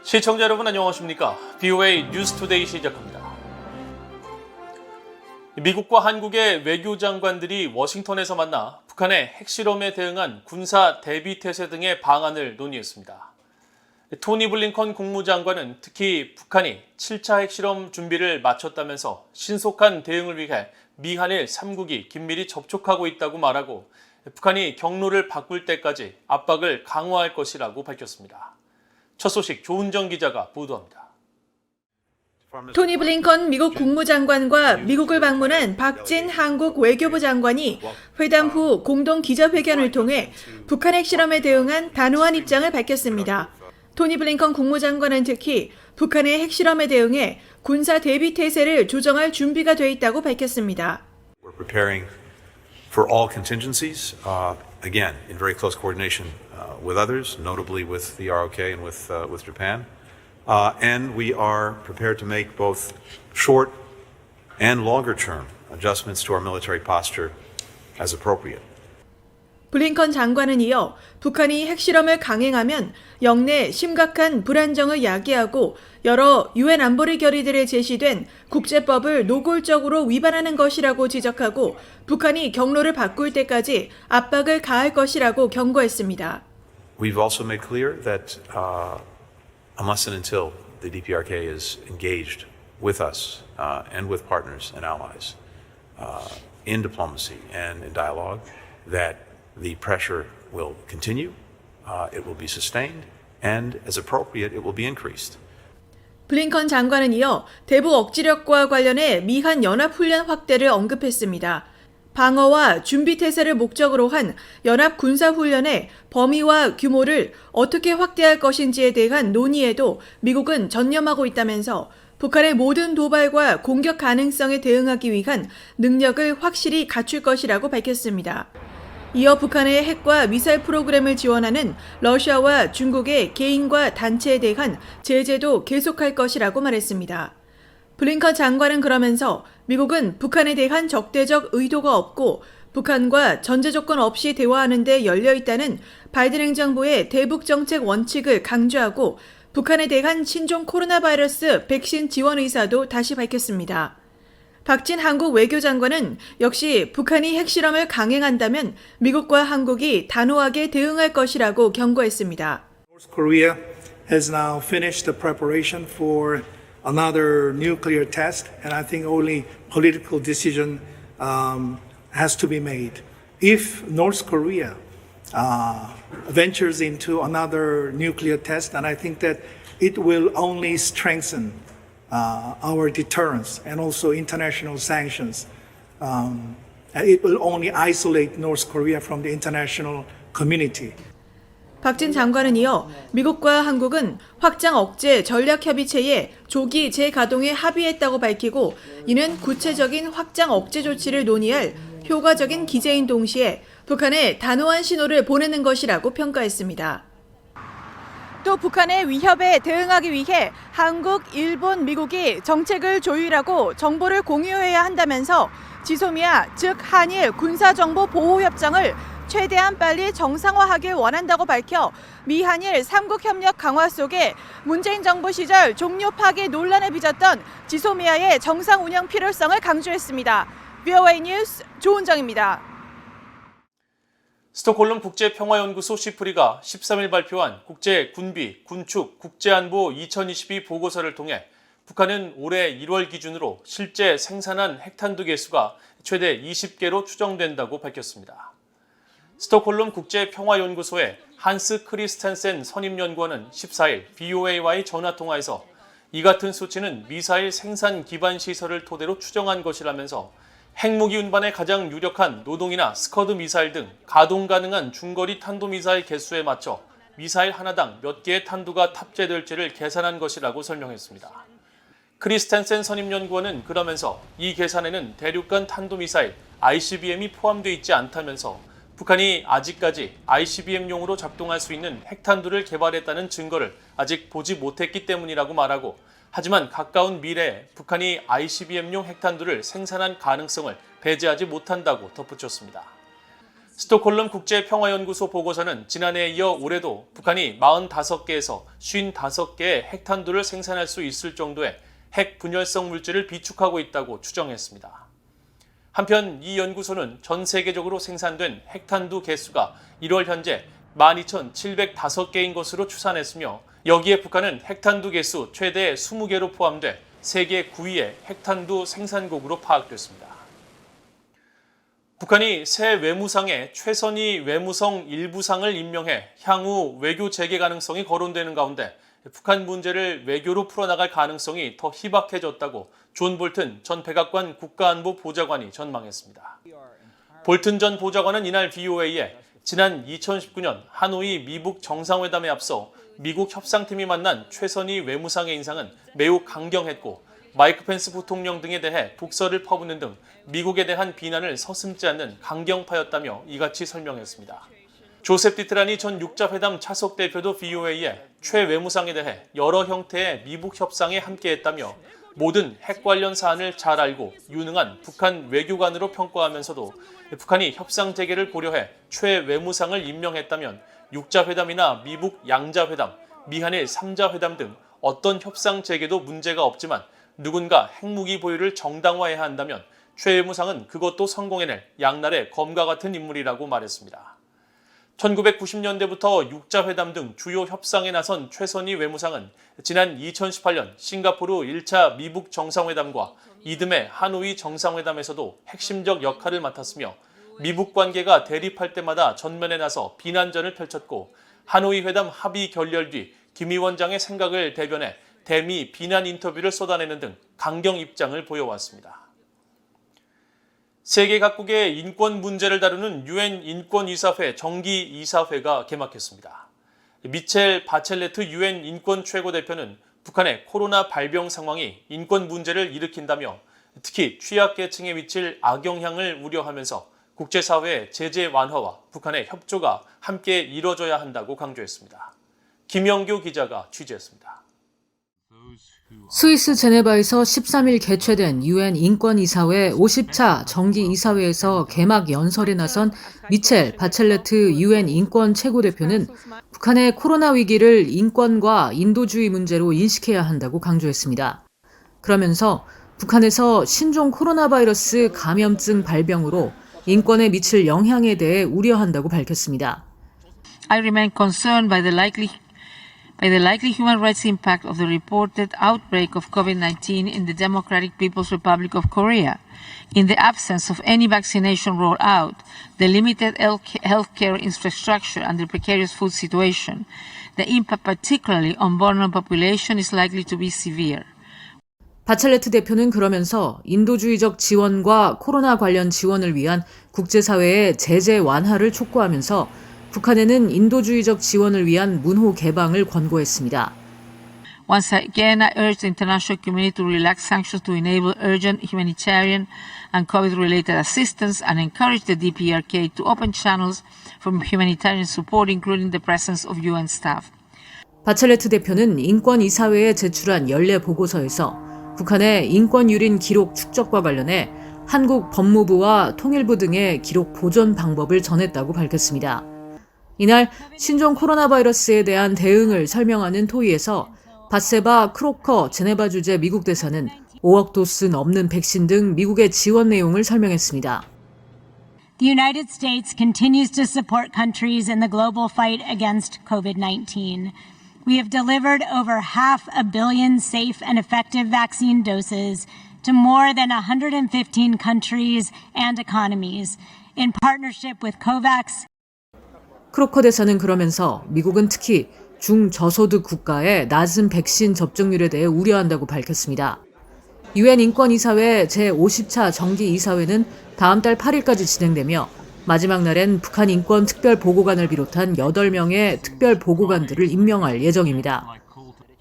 시청자 여러분 안녕하십니까? BOA 뉴스투데이 시작합니다. 미국과 한국의 외교장관들이 워싱턴에서 만나 북한의 핵실험에 대응한 군사 대비태세 등의 방안을 논의했습니다. 토니 블링컨 국무장관은 특히 북한이 7차 핵실험 준비를 마쳤다면서 신속한 대응을 위해 미한일 3국이 긴밀히 접촉하고 있다고 말하고 북한이 경로를 바꿀 때까지 압박을 강화할 것이라고 밝혔습니다. 첫 소식 조은정 기자가 보도합니다. 토니 블링컨 미국 국무장관과 미국을 방문한 박진 한국 외교부 장관이 회담 후 공동 기자회견을 통해 북한 핵실험에 대응한 단호한 입장을 밝혔습니다. 토니 블링컨 국무장관은 특히 북한의 핵실험에 대응해 군사 대비 태세를 조정할 준비가 돼 있다고 밝혔습니다. We're preparing for all contingencies, again, in very close coordination with others, notably with the ROK and with Japan. And we are prepared to make both short and longer term adjustments to our military posture as appropriate. 블링컨 장관은 이어 북한이 핵실험을 강행하면 영내 심각한 불안정을 야기하고 여러 유엔 안보리 결의들에 제시된 국제법을 노골적으로 위반하는 것이라고 지적하고 북한이 경로를 바꿀 때까지 압박을 가할 것이라고 경고했습니다. We've also made clear that unless and until the DPRK is engaged with us and with partners and allies in diplomacy and in dialogue, that the pressure will continue, it will be sustained, and as appropriate, it will be increased. 블링컨 장관은 이어 대북 억지력과 관련해 미한 연합훈련 확대를 언급했습니다. 방어와 준비태세를 목적으로 한 연합 군사훈련의 범위와 규모를 어떻게 확대할 것인지에 대한 논의에도 미국은 전념하고 있다면서 북한의 모든 도발과 공격 가능성에 대응하기 위한 능력을 확실히 갖출 것이라고 밝혔습니다. 이어 북한의 핵과 미사일 프로그램을 지원하는 러시아와 중국의 개인과 단체에 대한 제재도 계속할 것이라고 말했습니다. 블링컨 장관은 그러면서 미국은 북한에 대한 적대적 의도가 없고 북한과 전제 조건 없이 대화하는 데 열려 있다는 바이든 행정부의 대북 정책 원칙을 강조하고 북한에 대한 신종 코로나 바이러스 백신 지원 의사도 다시 밝혔습니다. 박진 한국 외교장관은 역시 북한이 핵실험을 강행한다면 미국과 한국이 단호하게 대응할 것이라고 경고했습니다. North Korea has now finished the preparation for another nuclear test, and I think only political decision has to be made. If North Korea ventures into another nuclear test, and I think that it will only strengthen our deterrence and also international sanctions. And it will only isolate North Korea from the international community. 박진 장관은 이어 미국과 한국은 확장 억제 전략협의체의 조기 재가동에 합의했다고 밝히고 이는 구체적인 확장 억제 조치를 논의할 효과적인 기제인 동시에 북한에 단호한 신호를 보내는 것이라고 평가했습니다. 또 북한의 위협에 대응하기 위해 한국, 일본, 미국이 정책을 조율하고 정보를 공유해야 한다면서 지소미아, 즉 한일 군사정보보호협정을 최대한 빨리 정상화하길 원한다고 밝혀 미한일 3국 협력 강화 속에 문재인 정부 시절 종료 파기 논란을 빚었던 지소미아의 정상 운영 필요성을 강조했습니다. BOA 뉴스 조은정입니다. 스톡홀름 국제평화연구소 시프리가 13일 발표한 국제군비, 군축, 국제안보 2022 보고서를 통해 북한은 올해 1월 기준으로 실제 생산한 핵탄두 개수가 최대 20개로 추정된다고 밝혔습니다. 스톡홀름 국제평화연구소의 한스 크리스텐센 선임연구원은 14일 BOA와의 전화통화에서 이 같은 수치는 미사일 생산 기반 시설을 토대로 추정한 것이라면서 핵무기 운반에 가장 유력한 노동이나 스커드 미사일 등 가동 가능한 중거리 탄도미사일 개수에 맞춰 미사일 하나당 몇 개의 탄두가 탑재될지를 계산한 것이라고 설명했습니다. 크리스텐센 선임연구원은 그러면서 이 계산에는 대륙간 탄도미사일 ICBM이 포함되어 있지 않다면서 북한이 아직까지 ICBM용으로 작동할 수 있는 핵탄두를 개발했다는 증거를 아직 보지 못했기 때문이라고 말하고 하지만 가까운 미래에 북한이 ICBM용 핵탄두를 생산한 가능성을 배제하지 못한다고 덧붙였습니다. 스톡홀름 국제평화연구소 보고서는 지난해에 이어 올해도 북한이 45개에서 55개의 핵탄두를 생산할 수 있을 정도의 핵 분열성 물질을 비축하고 있다고 추정했습니다. 한편 이 연구소는 전 세계적으로 생산된 핵탄두 개수가 1월 현재 12,705개인 것으로 추산했으며 여기에 북한은 핵탄두 개수 최대 20개로 포함돼 세계 9위의 핵탄두 생산국으로 파악됐습니다. 북한이 새 외무상에 최선희 외무성 일부상을 임명해 향후 외교 재개 가능성이 거론되는 가운데 북한 문제를 외교로 풀어나갈 가능성이 더 희박해졌다고 존 볼튼 전 백악관 국가안보 보좌관이 전망했습니다. 볼튼 전 보좌관은 이날 VOA에 지난 2019년 하노이 미북 정상회담에 앞서 미국 협상팀이 만난 최선희 외무상의 인상은 매우 강경했고 마이크 펜스 부통령 등에 대해 독설을 퍼붓는 등 미국에 대한 비난을 서슴지 않는 강경파였다며 이같이 설명했습니다. 조셉 디트라니 전 육자회담 차석 대표도 VOA에 최 외무상에 대해 여러 형태의 미북 협상에 함께했다며 모든 핵 관련 사안을 잘 알고 유능한 북한 외교관으로 평가하면서도 북한이 협상 재개를 고려해 최 외무상을 임명했다면 육자회담이나 미북 양자회담, 미한일 3자회담 등 어떤 협상 재개도 문제가 없지만 누군가 핵무기 보유를 정당화해야 한다면 최 외무상은 그것도 성공해낼 양날의 검과 같은 인물이라고 말했습니다. 1990년대부터 육자회담 등 주요 협상에 나선 최선희 외무상은 지난 2018년 싱가포르 1차 미북 정상회담과 이듬해 하노이 정상회담에서도 핵심적 역할을 맡았으며 미북 관계가 대립할 때마다 전면에 나서 비난전을 펼쳤고 하노이 회담 합의 결렬 뒤 김 위원장의 생각을 대변해 대미 비난 인터뷰를 쏟아내는 등 강경 입장을 보여왔습니다. 세계 각국의 인권 문제를 다루는 유엔 인권이사회 정기 이사회가 개막했습니다. 미첼 바첼레트 유엔 인권 최고대표는 북한의 코로나 발병 상황이 인권 문제를 일으킨다며 특히 취약계층에 미칠 악영향을 우려하면서 국제사회의 제재 완화와 북한의 협조가 함께 이뤄져야 한다고 강조했습니다. 김영규 기자가 취재했습니다. 스위스 제네바에서 13일 개최된 유엔 인권이사회 50차 정기이사회에서 개막 연설에 나선 미첼 바첼레트 유엔 인권 최고대표는 북한의 코로나 위기를 인권과 인도주의 문제로 인식해야 한다고 강조했습니다. 그러면서 북한에서 신종 코로나 바이러스 감염증 발병으로 인권에 미칠 영향에 대해 우려한다고 밝혔습니다. I remain concerned by the likely human rights impact of the reported outbreak of COVID-19 in the Democratic People's Republic of Korea. In the absence of any vaccination rollout, the limited healthcare infrastructure and the precarious food situation, the impact particularly on vulnerable population is likely to be severe. 바첼레트 대표는 그러면서 인도주의적 지원과 코로나 관련 지원을 위한 국제사회의 제재 완화를 촉구하면서 북한에는 인도주의적 지원을 위한 문호 개방을 권고했습니다. Once again, I urge the international community to relax sanctions to enable urgent humanitarian and COVID-related assistance and encourage the DPRK to open channels for humanitarian support, including the presence of UN staff. 바첼레트 대표는 인권이사회에 제출한 연례 보고서에서 북한의 인권 유린 기록 축적과 관련해 한국 법무부와 통일부 등의 기록 보존 방법을 전했다고 밝혔습니다. 이날 신종 코로나 바이러스에 대한 대응을 설명하는 토의에서 바세바 크로커 제네바 주재 미국 대사는 5억 도스 넘는 백신 등 미국의 지원 내용을 설명했습니다. The United States continues to support countries in the global fight against COVID-19. We have delivered over 500 million safe and effective vaccine doses to more than 115 countries and economies in partnership with COVAX. 크로커 대사는 그러면서 미국은 특히 중저소득 국가의 낮은 백신 접종률에 대해 우려한다고 밝혔습니다. 유엔 인권이사회 제50차 정기이사회는 다음 달 8일까지 진행되며 마지막 날엔 북한 인권 특별보고관을 비롯한 8명의 특별보고관들을 임명할 예정입니다.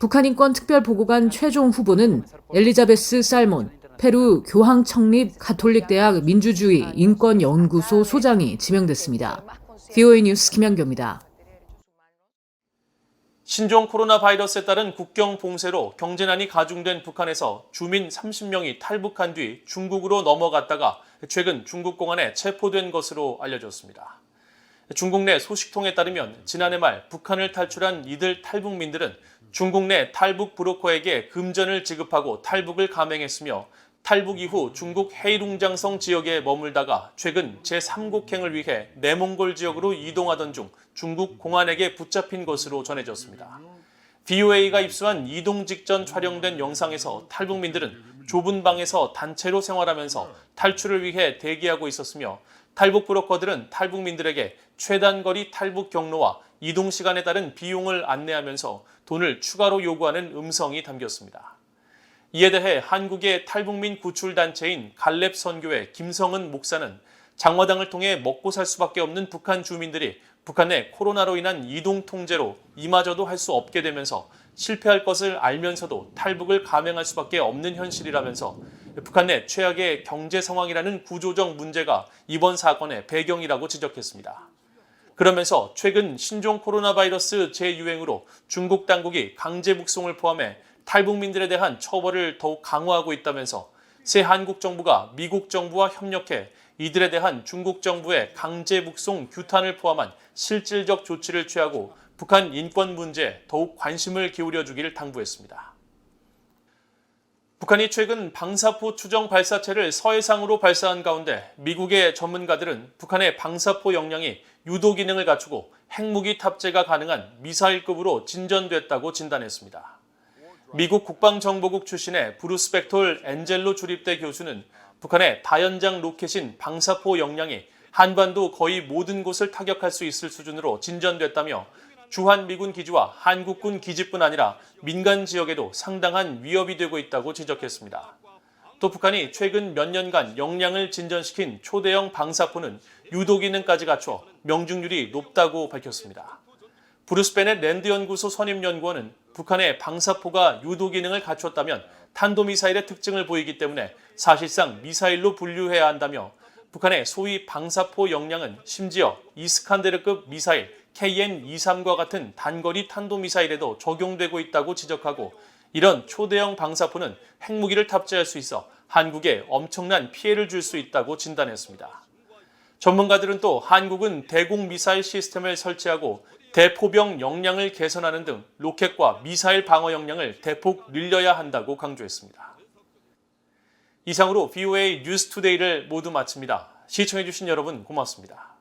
북한 인권 특별보고관 최종 후보는 엘리자베스 살몬, 페루 교황청립 가톨릭대학 민주주의 인권연구소 소장이 지명됐습니다. VOA 뉴스 김현교입니다. 신종 코로나 바이러스에 따른 국경 봉쇄로 경제난이 가중된 북한에서 주민 30명이 탈북한 뒤 중국으로 넘어갔다가 최근 중국 공안에 체포된 것으로 알려졌습니다. 중국 내 소식통에 따르면 지난해 말 북한을 탈출한 이들 탈북민들은 중국 내 탈북 브로커에게 금전을 지급하고 탈북을 감행했으며 탈북 이후 중국 헤이룽장성 지역에 머물다가 최근 제3국행을 위해 내몽골 지역으로 이동하던 중 중국 공안에게 붙잡힌 것으로 전해졌습니다. VOA가 입수한 이동 직전 촬영된 영상에서 탈북민들은 좁은 방에서 단체로 생활하면서 탈출을 위해 대기하고 있었으며 탈북 브로커들은 탈북민들에게 최단거리 탈북 경로와 이동 시간에 따른 비용을 안내하면서 돈을 추가로 요구하는 음성이 담겼습니다. 이에 대해 한국의 탈북민 구출단체인 갈렙 선교회 김성은 목사는 장마당을 통해 먹고 살 수밖에 없는 북한 주민들이 북한 내 코로나로 인한 이동 통제로 이마저도 할 수 없게 되면서 실패할 것을 알면서도 탈북을 감행할 수밖에 없는 현실이라면서 북한 내 최악의 경제 상황이라는 구조적 문제가 이번 사건의 배경이라고 지적했습니다. 그러면서 최근 신종 코로나 바이러스 재유행으로 중국 당국이 강제 북송을 포함해 탈북민들에 대한 처벌을 더욱 강화하고 있다면서 새 한국 정부가 미국 정부와 협력해 이들에 대한 중국 정부의 강제 북송 규탄을 포함한 실질적 조치를 취하고 북한 인권 문제에 더욱 관심을 기울여주길 당부했습니다. 북한이 최근 방사포 추정 발사체를 서해상으로 발사한 가운데 미국의 전문가들은 북한의 방사포 역량이 유도 기능을 갖추고 핵무기 탑재가 가능한 미사일급으로 진전됐다고 진단했습니다. 미국 국방정보국 출신의 브루스 벡톨 엔젤로 주립대 교수는 북한의 다연장 로켓인 방사포 역량이 한반도 거의 모든 곳을 타격할 수 있을 수준으로 진전됐다며 주한미군 기지와 한국군 기지뿐 아니라 민간 지역에도 상당한 위협이 되고 있다고 지적했습니다. 또 북한이 최근 몇 년간 역량을 진전시킨 초대형 방사포는 유도 기능까지 갖춰 명중률이 높다고 밝혔습니다. 브루스 베넷 랜드연구소 선임연구원은 북한의 방사포가 유도 기능을 갖췄다면 탄도미사일의 특징을 보이기 때문에 사실상 미사일로 분류해야 한다며 북한의 소위 방사포 역량은 심지어 이스칸데르급 미사일 KN-23과 같은 단거리 탄도미사일에도 적용되고 있다고 지적하고 이런 초대형 방사포는 핵무기를 탑재할 수 있어 한국에 엄청난 피해를 줄 수 있다고 진단했습니다. 전문가들은 또 한국은 대공 미사일 시스템을 설치하고 대포병 역량을 개선하는 등 로켓과 미사일 방어 역량을 대폭 늘려야 한다고 강조했습니다. 이상으로 VOA 뉴스투데이를 모두 마칩니다. 시청해주신 여러분 고맙습니다.